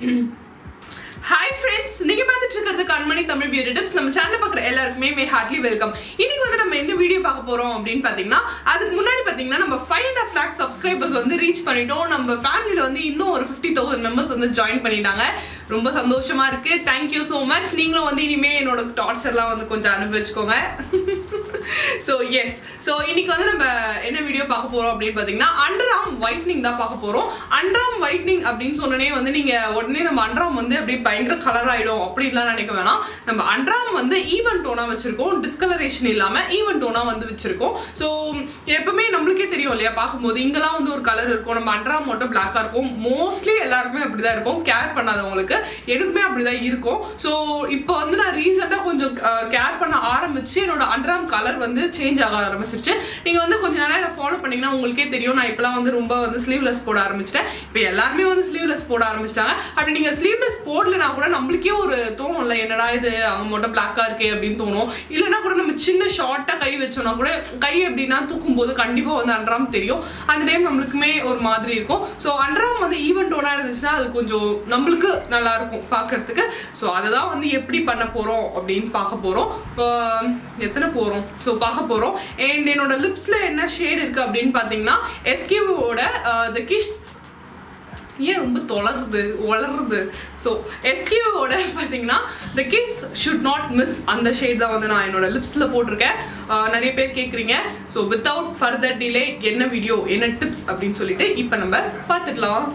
Hi friends, நீங்க பார்த்துட்டு இருக்கிறது Kanmani தமிழ் பியூட்டி டிப்ஸ். நம்ம சேனலை பார்க்குற எல்லாருக்குமே மே ஹார்ட்லி வெல்கம். இன்னைக்கு வந்து நம்ம என்ன வீடியோ பார்க்க போறோம் அப்படின்னு பாத்தீங்கன்னா, அதுக்கு முன்னாடி பாத்தீங்கன்னா நம்ம 5.5 lakh சப்ஸ்கிரைபர்ஸ் வந்து ரீச் பண்ணிட்டோம். நம்ம ஃபேமிலில வந்து இன்னும் ஒரு 50,000 மெம்பர்ஸ் வந்து ஜாயின் பண்ணிட்டாங்க. ரொம்ப சந்தோஷமா இருக்கு. Thank you so much. நீங்களும் வந்து இனிமே என்னோட டார்ச்சர்லாம் வந்து கொஞ்சம் அனுபவிச்சுக்கோங்க. So yes, so இன்னைக்கு வந்து நம்ம என்ன வீடியோ பார்க்க போறோம் அப்படின்னு பாத்தீங்கன்னா underarm whitening தான் பார்க்க போறோம். underarm whitening அப்படின்னு சொன்னனே வந்து நீங்க உடனே நம்ம underarm வந்து அப்படியே பயங்கர கலர் ஆயிடும் அப்படின்லாம் நினைக்க வேணாம். நம்ம underarm வந்து ஈவன் டோனா வச்சிருக்கோம், டிஸ்கலரேஷன் இல்லாம ஈவன் டோனா வந்து வச்சிருக்கோம். ஸோ எப்பவுமே நம்மளுக்கே தெரியும் இல்லையா, பார்க்கும்போது இங்கெல்லாம் வந்து ஒரு கலர் இருக்கும், நம்ம underarm மட்டும் பிளாக்கா இருக்கும். மோஸ்ட்லி எல்லாருக்குமே அப்படிதான் இருக்கும், கேர் பண்ணாதவங்களுக்கு எனக்குமே அப்படிதான் இருக்கும். ஸோ இப்போ வந்து நான் ரீசெண்டா கொஞ்சம் கேர் பண்ண ஆரம்பிச்சு என்னோட underarm கலர் வந்து சேஞ்ச் ஆக ஆரம்பிச்சிருச்சு. நீங்க வந்து கொஞ்ச நாளா என்ன ஃபாலோ பண்ணீங்கன்னா உங்களுக்கே தெரியும், நான் இப்பெல்லாம் வந்து ரொம்ப வந்து ஸ்லீவ்லெஸ் போட ஆரம்பிச்சிட்டேன். இப்போ எல்லாருமே வந்து ஸ்லீவ்லெஸ் போட ஆரம்பிச்சிட்டாங்க. அப்படி நீங்க ஸ்லீவ்லெஸ் போடலனா கூட நம்மளுக்கே ஒரு தோணும்ல, என்னடா இது அவங்க மட்டும் பிளாக்கா இருக்கே அப்படின்னு தோணும். இல்லைன்னா கூட நம்ம சின்ன ஷார்ட்டா கை வச்சோம்னா கூட கை எப்படின்னா தூக்கும் போது கண்டிப்பா வந்து underarm தெரியும். அந்த டைம் நம்மளுக்குமே ஒரு மாதிரி இருக்கும். ஸோ underarm வந்து ஈவன் டோனா இருந்துச்சுன்னா அது கொஞ்சம் நம்மளுக்கு நல்லா இருக்கும் பார்க்கறதுக்கு. ஸோ அதை தான் வந்து எப்படி பண்ண போறோம் அப்படின்னு பார்க்க போறோம். எத்தனை போறோம் ஸோ பார்க்க போறோம். அண்ட் என்னோட லிப்ஸ்ல என்ன ஷேட் இருக்கு அப்படின்னு பாத்தீங்கன்னா எஸ்கியூவோட தி கிஷ் ஏன் ரொம்ப வளருது. ஸோ எஸ்கியூவோட பார்த்தீங்கன்னா தி கிஸ் ஷுட் நாட் மிஸ் அந்த ஷேட் தான் வந்து நான் என்னோட லிப்ஸ்ல போட்டிருக்கேன். நிறைய பேர் கேட்குறீங்க. ஸோ வித்தவுட் ஃபர்தர் டிலே என்ன வீடியோ என்ன டிப்ஸ் அப்படின்னு சொல்லிட்டு இப்போ நம்ம பார்த்துக்கலாம்.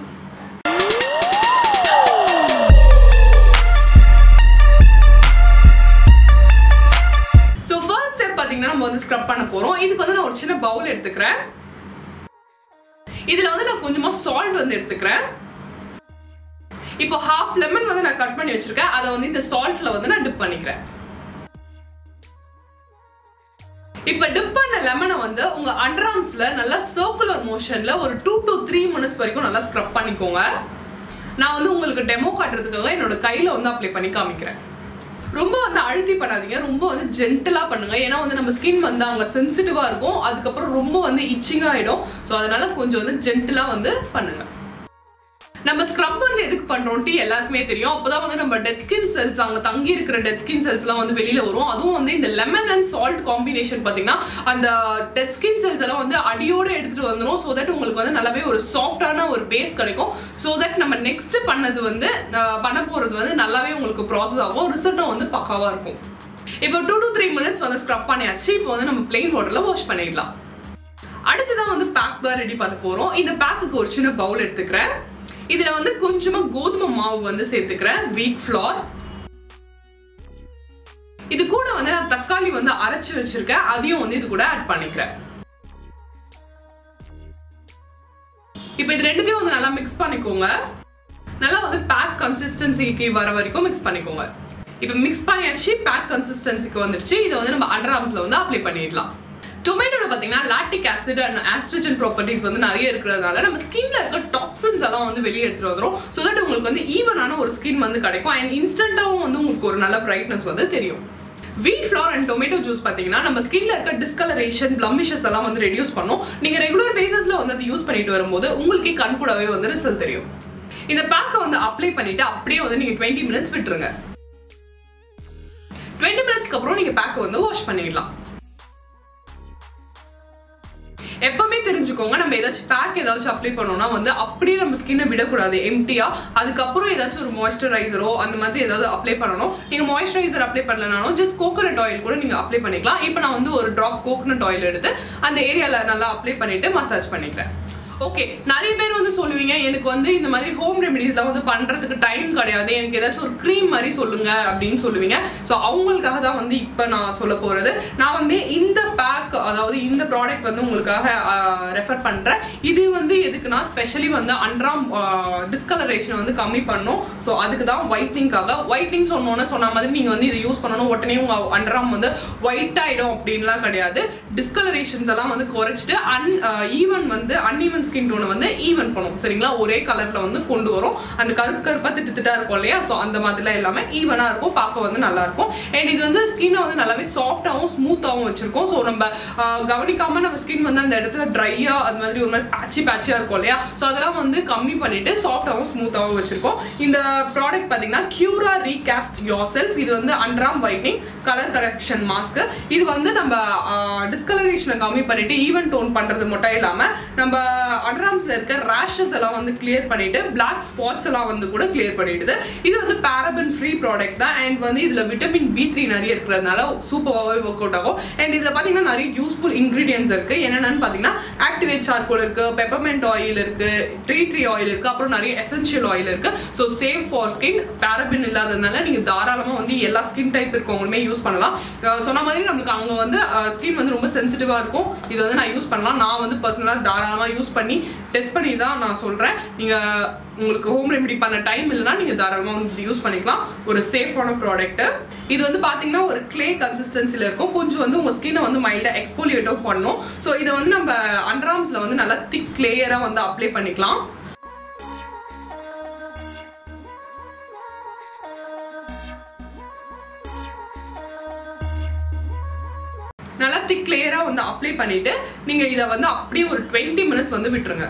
நம்ம வந்து ஸ்க்ரப் பண்ண போறோம். இதுக்கு வந்து நான் ஒரு சின்ன பவுல் எடுத்துக்கிறேன். இதுல வந்து நான் கொஞ்சமா சால்ட் வந்து எடுத்துக்கிறேன். இப்போ half லெமன் வந்து நான் கட் பண்ணி வச்சிருக்கேன். அதை வந்து இந்த சால்ட்ல வந்து நான் டிப் பண்ணிக்கிறேன். இப்போ டிப் பண்ண லெமனை வந்து உங்க அண்டர்ஆர்ம்ஸ்ல நல்லா சர்க்குலர் மோஷன்ல ஒரு 2 to 3 minutes வரைக்கும் நல்லா ஸ்க்ரப் பண்ணிக்கோங்க. நான் வந்து உங்களுக்கு டெமோ காட்டுறதுக்காக என்னோட கையில வந்து அப்ளை பண்ணி காமிக்கிறேன். ரொம்ப வந்து அழுத்தி பண்ணாதீங்க, ரொம்ப வந்து ஜென்டலா பண்ணுங்க. ஏன்னா வந்து நம்ம ஸ்கின் வந்து அங்க சென்சிட்டிவா இருக்கும், அதுக்கப்புறம் ரொம்ப வந்து இச்சிங் ஆயிடும். ஸோ அதனால கொஞ்சம் வந்து ஜென்டலா வந்து பண்ணுங்க. நம்ம ஸ்க்ரப் வந்து எதுக்கு பண்றோம்ட்டு எல்லாருக்குமே தெரியும். அப்பதான் வந்து நம்ம டெட் ஸ்கின் செல்ஸ், அங்க தங்கி இருக்கிற டெட் ஸ்கின் செல்ஸ் எல்லாம் வந்து வெளியில வரும். அதுவும் வந்து இந்த லெமன் அண்ட் சால்ட் காம்பினேஷன் பாத்தீங்கன்னா அந்த டெட் ஸ்கின் செல்ஸ் எல்லாம் வந்து அடியோட எடுத்துட்டு வந்துடும். ஸோ தட் உங்களுக்கு வந்து நல்லாவே ஒரு சாஃப்டான ஒரு பேஸ் கிடைக்கும். ஸோ தட் நம்ம நெக்ஸ்ட் பண்ணது வந்து பண்ண போறது வந்து நல்லாவே உங்களுக்கு ப்ராசஸ் ஆகும், ரிசல்ட்டும் வந்து பக்காவா இருக்கும். இப்போ 2 to 3 minutes வந்து ஸ்க்ரப் பண்ணியாச்சு. இப்போ வந்து நம்ம பிளெயின் வாட்டர்ல வாஷ் பண்ணிடலாம். அடுத்துதான் வந்து பேக் தான் ரெடி பண்ண போறோம். இந்த பேக்குக்கு ஒரு சின்ன பவுல் எடுத்துக்கிறேன். இதுல வந்து கொஞ்சமா கோதுமை மாவு வந்து சேர்த்துக்கிறேன், வீட் ஃப்ளார். இது கூட வந்து நான் தக்காளி வந்து அரைச்சு வச்சிருக்கேன், அதையும் வந்து இது கூட ஆட் பண்ணிக்கிறேன். இப்போ இது ரெண்டுத்தையும் வந்து நல்லா மிக்ஸ் பண்ணிக்கோங்க. நல்லா வந்து பேக் கன்சிஸ்டன்சிக்கு வர வரைக்கும் மிக்ஸ் பண்ணிக்கோங்க. இப்போ மிக்ஸ் பண்ணியாச்சு, பேக் கன்சிஸ்டன்சிக்கு வந்துருச்சு. இதை வந்து நம்ம அண்டர்ஆர்ம்ஸ்ல வந்து அப்ளை பண்ணிடலாம். டொமேட்டோல பாத்தீங்கன்னா லாக்டிக் ஆசிட் அண்ட் ஆஸ்ட்ரோஜன் ப்ராப்பர்ட்டிஸ் வந்து நிறைய இருக்கிறதுனால நம்ம ஸ்கின்ல இருக்க டாக்ஸின்ஸ் எல்லாம் வந்து வெளியே எடுத்துட்டு வந்துரும். ஸோ தட் உங்களுக்கு வந்து ஈவனான ஒரு ஸ்கின் வந்து கிடைக்கும். அண்ட் இன்ஸ்டன்டாவும் வந்து உங்களுக்கு ஒரு நல்ல பிரைட்னஸ் வந்து தெரியும். வீட் ஃப்ளார் அண்ட் டொமேட்டோ ஜூஸ் பாத்தீங்கன்னா நம்ம ஸ்கின்ல இருக்க டிஸ்கலரேஷன், பிளமிஷஸ் எல்லாம் வந்து ரெடியூஸ் பண்ணும். நீங்க ரெகுலர் பேசிஸ்ல வந்து அதை யூஸ் பண்ணிட்டு வரும்போது உங்களுக்கு கண் கூடவே வந்து ரிசல்ட் தெரியும். இந்த பேக்கை வந்து அப்ளை பண்ணிட்டு அப்படியே வந்து நீங்க 20 minutes விட்டுருங்க. 20 minutesக்கு அப்புறம் நீங்க பேக்கை வந்து வாஷ் பண்ணிடலாம். எப்பவுமே தெரிஞ்சுக்கோங்க, நம்ம ஏதாச்சும் பேக் ஏதாச்சும் அப்ளை பண்ணோம்னா வந்து அப்படியே நம்ம ஸ்கின்னை விடக்கூடாது எம்டியா. அதுக்கப்புறம் ஏதாச்சும் ஒரு மாய்ஸ்சரைசரோ அந்த மாதிரி ஏதாவது அப்ளை பண்ணணும். நீங்க மாய்ஸ்சரைசர் அப்ளை பண்ணலனாலும் ஜஸ்ட் கோகனட் ஆயில் கூட நீங்க அப்ளை பண்ணிக்கலாம். இப்போ நான் வந்து ஒரு டிராப் கோகனட் ஆயில் எடுத்து அந்த ஏரியால நல்லா அப்ளை பண்ணிட்டு மசாஜ் பண்ணிக்கிறேன். ஓகே, நிறைய பேர் வந்து சொல்லுவீங்க எனக்கு வந்து இந்த மாதிரி ஹோம் ரெமெடிஸ்லாம் வந்து பண்றதுக்கு டைம் கிடையாது, எனக்கு ஏதாச்சும் ஒரு க்ரீம் மாதிரி சொல்லுங்க அப்படின்னு சொல்லுவீங்க. ஸோ அவங்களுக்காக தான் வந்து இப்போ நான் சொல்ல போறது. நான் வந்து இந்த பேக், அதாவது இந்த ப்ராடக்ட் வந்து உங்களுக்காக ரெஃபர் பண்றேன். இது வந்து எதுக்குன்னா ஸ்பெஷலி வந்து அண்டர்ஆர்ம் டிஸ்கலரேஷன் வந்து கம்மி பண்ணும். ஸோ அதுக்கு தான் ஒயிட்னிங்காக. ஒயிட்னிங் சொன்ன மாதிரி நீங்க வந்து இதை யூஸ் பண்ணணும் உடனே உங்க அண்டர்ஆர்ம் வந்து ஒயிட் ஆயிடும் அப்படின்லாம் கிடையாது. டிஸ்கலரேஷன்ஸ் எல்லாம் வந்து குறைச்சிட்டு அன்ஈவன் ஸ்கின் டோனை வந்து ஈவன் பண்ணும் சரிங்களா. ஒரே கலர்ல வந்து கொண்டு வரும். அந்த கருப்பா திட்டா இருக்கும் இல்லையா, ஸோ அந்த மாதிரிலாம் எல்லாமே ஈவனா இருக்கும், பார்க்க வந்து நல்லா இருக்கும். அண்ட் இது வந்து ஸ்கின்னை வந்து நல்லாவே சாஃப்டாகவும் ஸ்மூத்தாகவும் வச்சிருக்கோம். ஸோ நம்ம கவனிக்காம நம்ம ஸ்கின் வந்து அந்த இடத்துல ட்ரையா அது மாதிரி ஒரு மாதிரி பேட்சியா இருக்கும் இல்லையா, ஸோ அதெல்லாம் வந்து கம்மி பண்ணிட்டு சாஃப்டாகவும் ஸ்மூத்தாகவும் வச்சிருக்கோம். இந்த ப்ராடக்ட் பார்த்தீங்கன்னா Qraa Recast Yourself. இது வந்து அண்டர்ஆர்ம் வைட்னிங் கலர் கரெக்ஷன் மாஸ்க். இது வந்து நம்ம டிஸ்கலரேஷனை கம்மி பண்ணிட்டு ஈவன் டோன் பண்றது மட்டும் இல்லாம நம்ம அண்டர்ஆர்ம்ஸ்ல இருக்க ரேஷஸ் எல்லாம் வந்து கிளியர் பண்ணிட்டு பிளாக் ஸ்பாட்ஸ் எல்லாம் வந்து கூட கிளியர் பண்ணிடுது. இது வந்து பாரபன் ஃப்ரீ ப்ராடக்ட் தான். அண்ட் வந்து இதுல விட்டமின் B3 நிறைய இருக்கிறதுனால சூப்பராகவே ஒர்க் அவுட் ஆகும். அண்ட் இதுல பாத்தீங்கன்னா நிறைய யூஸ்ஃபுல் இன்கிரீடியன்ஸ் இருக்கு. என்னென்னு பாத்தீங்கன்னா ஆக்டிவேட் சார்கோல் இருக்கு, பெப்பர்மெண்ட் ஆயில் இருக்கு, ட்ரீ ஆயில் இருக்கு, அப்புறம் நிறைய எசென்ஷியல் ஆயில் இருக்கு. ஸோ சேஃப் ஃபார் ஸ்கின், பாரபின் இல்லாததுனால நீங்க தாராளமா வந்து எல்லா ஸ்கின் டைப் இருக்கவங்களுமே யூஸ் பண்ணலாம். சொன்ன மாதிரி நம்மளுக்கு அவங்க வந்து ஸ்கின் வந்து ரொம்ப சென்சிட்டிவா இருக்கும். இது வந்து நான் யூஸ் பண்ணலாம். நான் வந்து பர்சனலா தாராளமா யூஸ் பண்ணி டெஸ்ட் பண்ணி தான் நான் சொல்றேன். நீங்க உங்களுக்கு ஹோம் ரெமெடி பண்ண டைம் இல்லைன்னா நீங்க தாராளமா வந்து யூஸ் பண்ணிக்கலாம். ஒரு சேஃபான ப்ராடக்ட். இது வந்து பாத்தீங்கன்னா ஒரு கிளே கன்சிஸ்டன்சில இருக்கும். கொஞ்சம் வந்து உங்க ஸ்கின்னை வந்து மைல்டா எக்ஸ்போலியேட்டும் பண்ணும். ஸோ இதை வந்து நம்ம அண்டர்ஆர்ம்ஸ்ல வந்து நல்லா திக் லேயரா வந்து அப்ளை பண்ணிக்கலாம். நல்லா திக் லேயரா வந்து அப்ளை பண்ணிட்டு நீங்க இதை வந்து அப்படியே ஒரு 20 மினிட்ஸ் வந்து விட்டுருங்க.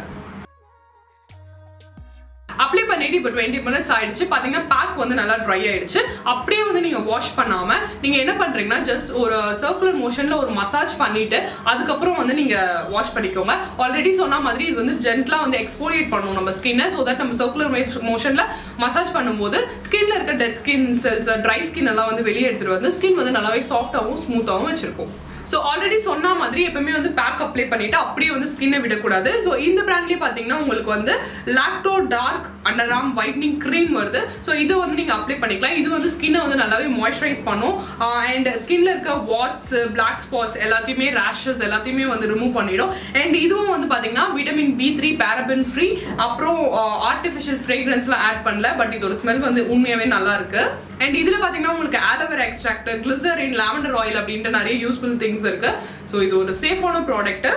அப்ளை பண்ணிட்டு இப்போ 20 மினிட்ஸ் ஆயிடுச்சு. பாத்தீங்கன்னா பேக் வந்து நல்லா ட்ரை ஆயிடுச்சு. அப்படியே வந்து நீங்க வாஷ் பண்ணாம நீங்க என்ன பண்றீங்கன்னா ஜஸ்ட் ஒரு சர்க்குலர் மோஷன்ல ஒரு மசாஜ் பண்ணிட்டு அதுக்கப்புறம் வந்து நீங்க வாஷ் பண்ணிக்கோங்க. ஆல்ரெடி சொன்ன மாதிரி இது வந்து ஜென்ட்லா வந்து எக்ஸ்போலியேட் பண்ணும் நம்ம ஸ்கின்னை. ஸோ தட் நம்ம சர்க்குலர் மோஷன்ல மசாஜ் பண்ணும்போது ஸ்கின்ல இருக்க dead skin cells, dry skin எல்லாம் வந்து வெளியே எடுத்துட்டு வந்து ஸ்கின் வந்து நல்லாவே சாஃப்டாகவும் ஸ்மூத்தாகவும் வச்சிருக்கும். ஸோ ஆல்ரெடி சொன்ன மாதிரி எப்பவுமே வந்து பேக் அப்ளை பண்ணிட்டு அப்படியே வந்து ஸ்கின்னை விடக்கூடாது. ஸோ இந்த பிராண்ட்லேயே பார்த்தீங்கன்னா உங்களுக்கு வந்து லைட்டன் டார்க் அண்டர்ஆர்ம் வைட்னிங் க்ரீம் வருது. ஸோ இதை வந்து நீங்கள் அப்ளை பண்ணிக்கலாம். இது வந்து ஸ்கின்னை வந்து நல்லாவே மாய்ஸ்சரைஸ் பண்ணும். அண்ட் ஸ்கின்ல இருக்க வாட்ஸ், பிளாக் ஸ்பாட்ஸ் எல்லாத்தையுமே, ரேஷஸ் எல்லாத்தையுமே வந்து ரிமூவ் பண்ணிடும். அண்ட் இதுவும் வந்து பார்த்தீங்கன்னா விட்டமின் B3, பாரபன் ஃப்ரீ, அப்புறம் ஆர்டிஃபிஷியல் ஃப்ரேக்ரன்ஸ்லாம் ஆட் பண்ணல. பட் இதோட ஸ்மெல் வந்து உண்மையாகவே நல்லா இருக்கு. அண்ட் இதுல பாத்தீங்கன்னா உங்களுக்கு aloe vera extract, glycerin, lavender oil அப்படின்ட்டு நிறைய யூஸ்ஃபுல் திங்ஸ் இருக்கு. ஸோ இது ஒரு சேஃபான ப்ராடக்ட்.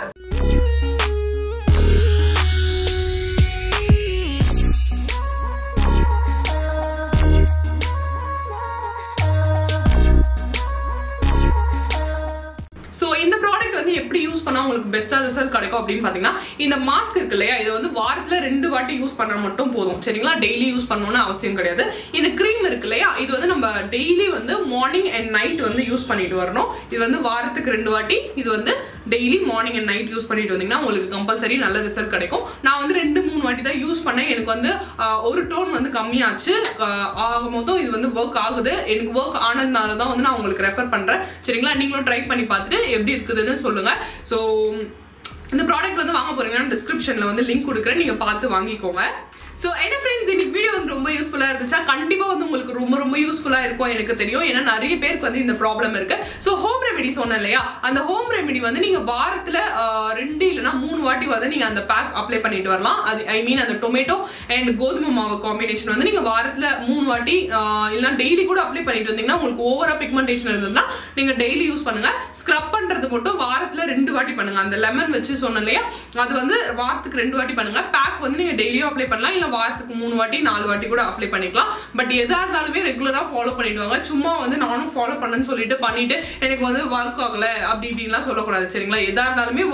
இந்த ப்ராடக்ட் வந்து எப்படி யூஸ் பண்ணா உங்களுக்கு பெஸ்டா ரிசல்ட் கிடைக்கும் அப்படின்னு பாத்தீங்கன்னா இந்த மாஸ்க் இருக்கு இல்லையா, இது வந்து வாரத்துல 2 வாட்டி யூஸ் பண்ணா மட்டும் போதும் சரிங்களா. டெய்லி யூஸ் பண்ணணும்னு அவசியம் கிடையாது. இந்த கிரீம் இருக்கு இல்லையா, இது வந்து நம்ம டெய்லி வந்து மார்னிங் அண்ட் நைட் வந்து யூஸ் பண்ணிட்டு வரணும். இது வந்து வாரத்துக்கு 2 வாட்டி, இது வந்து daily morning and night use பண்ணிட்டு வந்தீங்கன்னா உங்களுக்கு கம்பல்சரி நல்ல ரிசல்ட் கிடைக்கும். நான் வந்து 2-3 வாட்டி தான் யூஸ் பண்ணேன். எனக்கு வந்து ஒரு டோன் வந்து கம்மியாச்சு. ஆக மொத்தம் இது வந்து ஒர்க் ஆகுது. எனக்கு ஒர்க் ஆனதுனால தான் வந்து நான் உங்களுக்கு ரெஃபர் பண்றேன் சரிங்களா. நீங்களும் ட்ரை பண்ணி பார்த்துட்டு எப்படி இருக்குதுன்னு சொல்லுங்க. ஸோ இந்த ப்ராடக்ட் வந்து வாங்க போறீங்கன்னா டிஸ்கிரிப்ஷன்ல வந்து லிங்க் கொடுக்குறேன், நீங்க பார்த்து வாங்கிக்கோங்க. So என்ன फ्रेंड्स, இன்னைக்கு வீடியோ வந்து ரொம்ப யூஸ்ஃபுல்லா இருந்துச்சா? கண்டிப்பா வந்து உங்களுக்கு ரொம்ப யூஸ்ஃபுல்லா இருக்கும் எனக்கு தெரியும். ஏன்னா நிறைய பேருக்கு வந்து இந்த ப்ராப்ளம் இருக்கு. சோ ஹோம் ரெமெடி சொன்னேன் இல்லையா, அந்த ஹோம் ரெமெடி வந்து நீங்க வாரத்துல 2 இல்லனா 3 வாட்டி வந்து நீங்க அந்த பேக் அப்ளை பண்ணிட்டு வரலாம். அது ஐ மீன் அந்த டொமேட்டோ அண்ட் கோதுமை மாவு காம்பினேஷன் வந்து நீங்க வாரத்துல 3 வாட்டி இல்லனா டெய்லி கூட அப்ளை பண்ணிட்டு வந்தீங்கன்னா உங்களுக்கு ஓவரா பிக்மெண்டேஷன் இருந்ததுன்னா நீங்க டெய்லி யூஸ் பண்ணுங்க. ஸ்க்ரப் பண்றது மட்டும் வாரத்துல 2 வாட்டி பண்ணுங்க. அந்த லெமன் வச்சு சொன்னேன் இல்லையா, அது வந்து வாரத்துக்கு 2 வாட்டி பண்ணுங்க. பேக் வந்து நீங்க டெய்லியும் அப்ளை பண்ணலாம், இல்ல வாரத்துக்கு 3 வாட்டி 4 வாட்டி கூட அப்ளை பண்ணிக்கலாம். பட் எதா இருந்தாலுமே ரெகுலரா ஃபாலோ பண்ணிடுவாங்க. சும்மா வந்து நானும் ஃபாலோ பண்ணேன்னு சொல்லிட்டு பண்ணிட்டு எனக்கு வந்து ஒர்க் ஆகல அப்படி இப்படின்லாம் சொல்லக்கூடாது சரிங்களா. எதா இருந்தாலுமே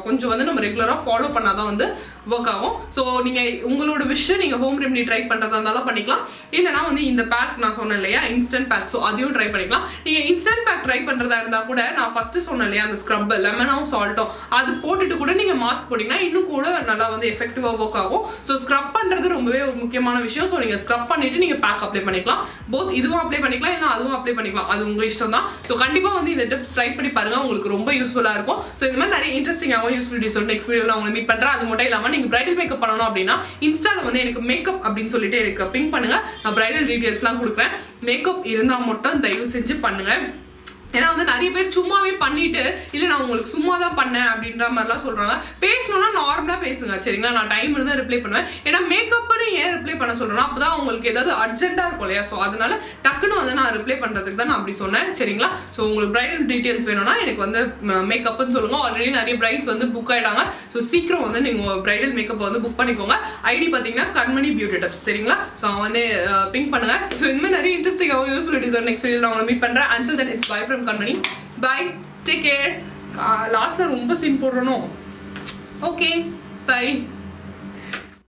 கொஞ்சம் வந்து நம்ம ரெகுலரா ஃபாலோ பண்ணாதான் வந்து ஒர்க் ஆகும். ஸோ நீங்க உங்களோட விஷயம் நீங்க ஹோம் ரெமெடி ட்ரை பண்றதா இருந்தாலும் பண்ணிக்கலாம். இல்லைனா வந்து இந்த பேக் நான் சொன்னேன் இல்லையா இன்ஸ்டன்ட் பேக், ஸோ அதையும் ட்ரை பண்ணிக்கலாம். நீங்க இன்ஸ்டன்ட் பேக் ட்ரை பண்றதா இருந்தா கூட நான் ஃபர்ஸ்ட் சொன்னேன் இல்லையா அந்த ஸ்க்ரப் லெமனும் சால்ட்டும் அது போட்டுட்டு கூட நீங்க மாஸ்க் போட்டீங்கன்னா இன்னும் கூட நல்லா வந்து எஃபெக்டிவா ஒர்க் ஆகும். ஸோ ஸ்க்ரப் பண்றது ரொம்பவே ஒரு முக்கியமான விஷயம். ஸோ நீங்க ஸ்க்ரப் பண்ணிட்டு நீங்க பேக் அப்ளை பண்ணிக்கலாம். போத் இதுவும் அப்ளை பண்ணிக்கலாம், இல்லை அதுவும் அப்ளை பண்ணிக்கலாம், அது உங்க இஷ்டம் தான். ஸோ கண்டிப்பா வந்து இந்த டிப்ஸ் ட்ரை பண்ணி பாருங்க, உங்களுக்கு ரொம்ப யூஸ்ஃபுல்லா இருக்கும். ஸோ இந்த மாதிரி நிறைய இன்ட்ரெஸ்டிங்காகவும் யூஸ்ஃபுல் வீடியோஸ் நெக்ஸ்ட் வீடியோல உங்களை மீட் பண்றேன். அது மட்டும் இல்லாம நீங்க பிரைடல் மேக்கப் பண்ணணும் அப்படின்னா இன்ஸ்டால வந்து எனக்கு மேக்கப் அப்படின்னு சொல்லிட்டு எனக்கு பிங்க் பண்ணுங்க. நான் பிரைடல் டீடைல்ஸ்லாம் கொடுக்குறேன். மேக்கப் இருந்தா மட்டும் தயவு செஞ்சு பண்ணுங்க. ஏன்னா வந்து நிறைய பேர் சும்மாவே பண்ணிட்டு இல்லை நான் உங்களுக்கு சும்மா தான் பண்ணேன் அப்படின்ற மாதிரிலாம் சொல்றாங்க. பேசணும்னா நார்மலா பேசுங்க சரிங்களா. நான் டைம் இருந்தா ரிப்ளை பண்ணுவேன். ஏன்னா மேக்கப்னு ஏன் ரிப்ளை பண்ண சொல்றேன்னா அப்பதான் உங்களுக்கு ஏதாவது அர்ஜென்ட்டா இருக்கும் இல்லையா. ஸோ அதனால டக்குன்னு வந்து நான் ரிப்ளை பண்றதுக்கு தான் நான் அப்படி சொன்னேன் சரிங்களா. ஸோ உங்களுக்கு பிரைடல் டீடைல்ஸ் வேணும்னா எனக்கு வந்து மேக்கப்னு சொல்லுங்க. ஆல்ரெடி நிறைய பிரைட்ஸ் வந்து புக் ஆயிட்டாங்க. ஸோ சீக்கிரம் வந்து நீங்க பிரைடல் மேக்கப் வந்து புக் பண்ணிக்கோங்க. ஐடி பாத்தீங்கன்னா கண்மணி பியூட்டி டிப்ஸ் சரிங்களா. ஸோ வந்து பிங்க் பண்ணுங்க. ஸோ இந்த மாதிரி நிறைய இன்ட்ரெஸ்டிங்காகவும் யூஸ்ஃபுல் வீடியோஸ் நெக்ஸ்ட் வீடியோ நான் உங்களை மீட் பண்றேன். Until then it's bye from Kanmani. Bye. Take care. Last la romba scene podrano. Okay. Bye.